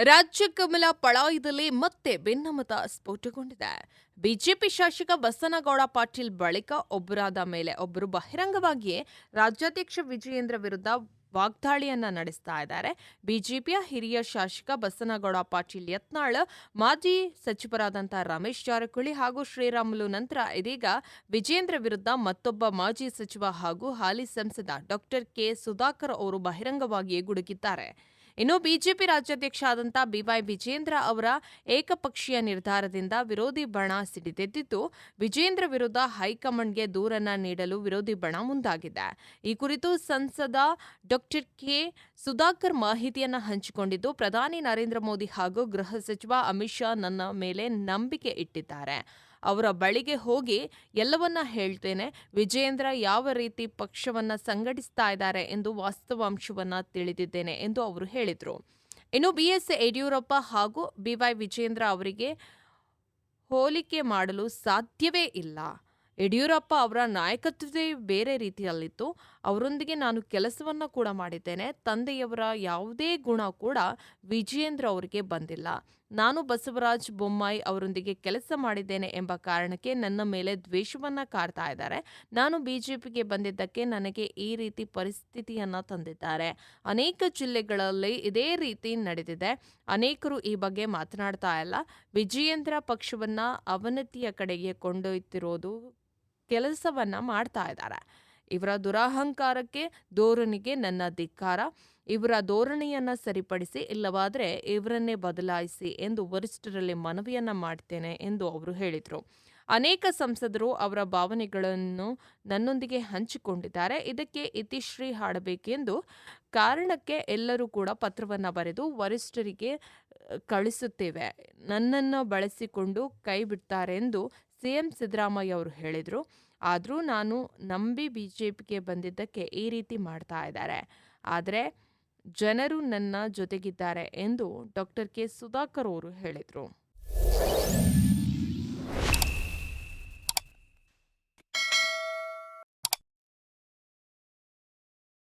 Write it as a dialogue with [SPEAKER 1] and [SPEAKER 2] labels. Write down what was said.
[SPEAKER 1] ರಾಜ್ಯ ಕಮಲ ಪಳಾಯದಲ್ಲಿ ಮತ್ತೆ ಭಿನ್ನಮತ ಸ್ಫೋಟಗೊಂಡಿದೆ. ಬಿಜೆಪಿ ಶಾಸಕ ಬಸನಗೌಡ ಪಾಟೀಲ್ ಬಳಿಕ ಒಬ್ಬರಾದ ಮೇಲೆ ಒಬ್ಬರು ಬಹಿರಂಗವಾಗಿಯೇ ರಾಜ್ಯಾಧ್ಯಕ್ಷ ವಿಜಯೇಂದ್ರ ವಿರುದ್ಧ ವಾಗ್ದಾಳಿಯನ್ನ ನಡೆಸ್ತಾ ಇದ್ದಾರೆ. ಬಿಜೆಪಿಯ ಹಿರಿಯ ಶಾಸಕ ಬಸನಗೌಡ ಪಾಟೀಲ್ ಯತ್ನಾಳ್, ಮಾಜಿ ಸಚಿವರಾದಂಥ ರಮೇಶ್ ಜಾರಕಿಹೊಳಿ ಹಾಗೂ ಶ್ರೀರಾಮುಲು ನಂತರ ಇದೀಗ ವಿಜಯೇಂದ್ರ ವಿರುದ್ಧ ಮತ್ತೊಬ್ಬ ಮಾಜಿ ಸಚಿವ ಹಾಗೂ ಹಾಲಿ ಸಂಸದ ಡಾಕ್ಟರ್ ಕೆ ಸುಧಾಕರ್ ಅವರು ಬಹಿರಂಗವಾಗಿಯೇ ಗುಡುಗಿದ್ದಾರೆ. ಇನ್ನು ಬಿಜೆಪಿ ರಾಜ್ಯಾಧ್ಯಕ್ಷ ಆದಂಥ ಬಿವೈ ವಿಜೇಂದ್ರ ಅವರ ಏಕಪಕ್ಷೀಯ ನಿರ್ಧಾರದಿಂದ ವಿರೋಧಿ ಬಣ ಸಿಡಿದೆದ್ದಿದ್ದು, ವಿಜೇಂದ್ರ ವಿರುದ್ಧ ಹೈಕಮಾಂಡ್ಗೆ ದೂರನ್ನ ನೀಡಲು ವಿರೋಧಿ ಬಣ ಮುಂದಾಗಿದೆ. ಈ ಕುರಿತು ಸಂಸದ ಡಾಕ್ಟರ್ ಕೆ ಸುಧಾಕರ್ ಮಾಹಿತಿಯನ್ನ ಹಂಚಿಕೊಂಡಿದ್ದು, ಪ್ರಧಾನಿ ನರೇಂದ್ರ ಮೋದಿ ಹಾಗೂ ಗೃಹ ಸಚಿವ ಅಮಿತ್ ಶಾ ನನ್ನ ಮೇಲೆ ನಂಬಿಕೆ ಇಟ್ಟಿದ್ದಾರೆ. ಅವರ ಬಳಿಗೆ ಹೋಗಿ ಎಲ್ಲವನ್ನ ಹೇಳ್ತೇನೆ. ವಿಜಯೇಂದ್ರ ಯಾವ ರೀತಿ ಪಕ್ಷವನ್ನ ಸಂಘಟಿಸ್ತಾ ಇದ್ದಾರೆ ಎಂದು ವಾಸ್ತವಾಂಶವನ್ನ ತಿಳಿದಿದ್ದೇನೆ ಎಂದು ಅವರು ಹೇಳಿದರು. ಇನ್ನು ಬಿಎಸ್ ಯಡಿಯೂರಪ್ಪ ಹಾಗೂ ಬಿವೈ ವಿಜೇಂದ್ರ ಅವರಿಗೆ ಹೋಲಿಕೆ ಮಾಡಲು ಸಾಧ್ಯವೇ ಇಲ್ಲ. ಯಡಿಯೂರಪ್ಪ ಅವರ ನಾಯಕತ್ವವೇ ಬೇರೆ ರೀತಿಯಲ್ಲಿತ್ತು. ಅವರೊಂದಿಗೆ ನಾನು ಕೆಲಸವನ್ನ ಕೂಡ ಮಾಡಿದ್ದೇನೆ. ತಂದೆಯವರ ಯಾವುದೇ ಗುಣ ಕೂಡ ವಿಜಯೇಂದ್ರ ಅವರಿಗೆ ಬಂದಿಲ್ಲ. ನಾನು ಬಸವರಾಜ ಬೊಮ್ಮಾಯಿ ಅವರೊಂದಿಗೆ ಕೆಲಸ ಮಾಡಿದ್ದೇನೆ ಎಂಬ ಕಾರಣಕ್ಕೆ ನನ್ನ ಮೇಲೆ ದ್ವೇಷವನ್ನ ಕಾರ್ತಾ ಇದ್ದಾರೆ. ನಾನು ಬಿಜೆಪಿಗೆ ಬಂದಿದ್ದಕ್ಕೆ ನನಗೆ ಈ ರೀತಿ ಪರಿಸ್ಥಿತಿಯನ್ನ ತಂದಿದ್ದಾರೆ. ಅನೇಕ ಜಿಲ್ಲೆಗಳಲ್ಲಿ ಇದೇ ರೀತಿ ನಡೆದಿದೆ. ಅನೇಕರು ಈ ಬಗ್ಗೆ ಮಾತನಾಡ್ತಾ ಇಲ್ಲ. ವಿಜಯೇಂದ್ರ ಪಕ್ಷವನ್ನ ಅವನತಿಯ ಕಡೆಗೆ ಕೊಂಡೊಯ್ತಿರೋದು ಕೆಲಸವನ್ನ ಮಾಡ್ತಾ ಇದ್ದಾರೆ. ಇವರ ದುರಹಂಕಾರಕ್ಕೆ, ಧೋರಣೆಗೆ ನನ್ನ ಧಿಕ್ಕಾರ. ಇವರ ಧೋರಣೆಯನ್ನ ಸರಿಪಡಿಸಿ, ಇಲ್ಲವಾದರೆ ಇವರನ್ನೇ ಬದಲಾಯಿಸಿ ಎಂದು ವರಿಷ್ಠರಲ್ಲಿ ಮನವಿಯನ್ನ ಮಾಡ್ತೇನೆ ಎಂದು ಅವರು ಹೇಳಿದರು. ಅನೇಕ ಸಂಸದರು ಅವರ ಭಾವನೆಗಳನ್ನು ನನ್ನೊಂದಿಗೆ ಹಂಚಿಕೊಂಡಿದ್ದಾರೆ. ಇದಕ್ಕೆ ಇತಿಶ್ರೀ ಹಾಡಬೇಕೆಂದು ಕಾರಣಕ್ಕೆ ಎಲ್ಲರೂ ಕೂಡ ಪತ್ರವನ್ನು ಬರೆದು ವರಿಷ್ಠರಿಗೆ ಕಳಿಸುತ್ತೇವೆ. ನನ್ನನ್ನು ಬಳಸಿಕೊಂಡು ಕೈ ಬಿಡ್ತಾರೆ ಎಂದು ಸಿಎಂ ಸಿದ್ದರಾಮಯ್ಯ ಅವರು ಹೇಳಿದರು. ಆದರೂ ನಾನು ನಂಬಿ ಬಿಜೆಪಿಗೆ ಬಂದಿದ್ದಕ್ಕೆ ಈ ರೀತಿ ಮಾಡ್ತಾ ಇದ್ದಾರೆ. ಆದರೆ ಜನರು ನನ್ನ ಜೊತೆಗಿದ್ದಾರೆ ಎಂದು ಡಾಕ್ಟರ್ ಕೆ ಸುಧಾಕರ್ ಅವರು ಹೇಳಿದರು.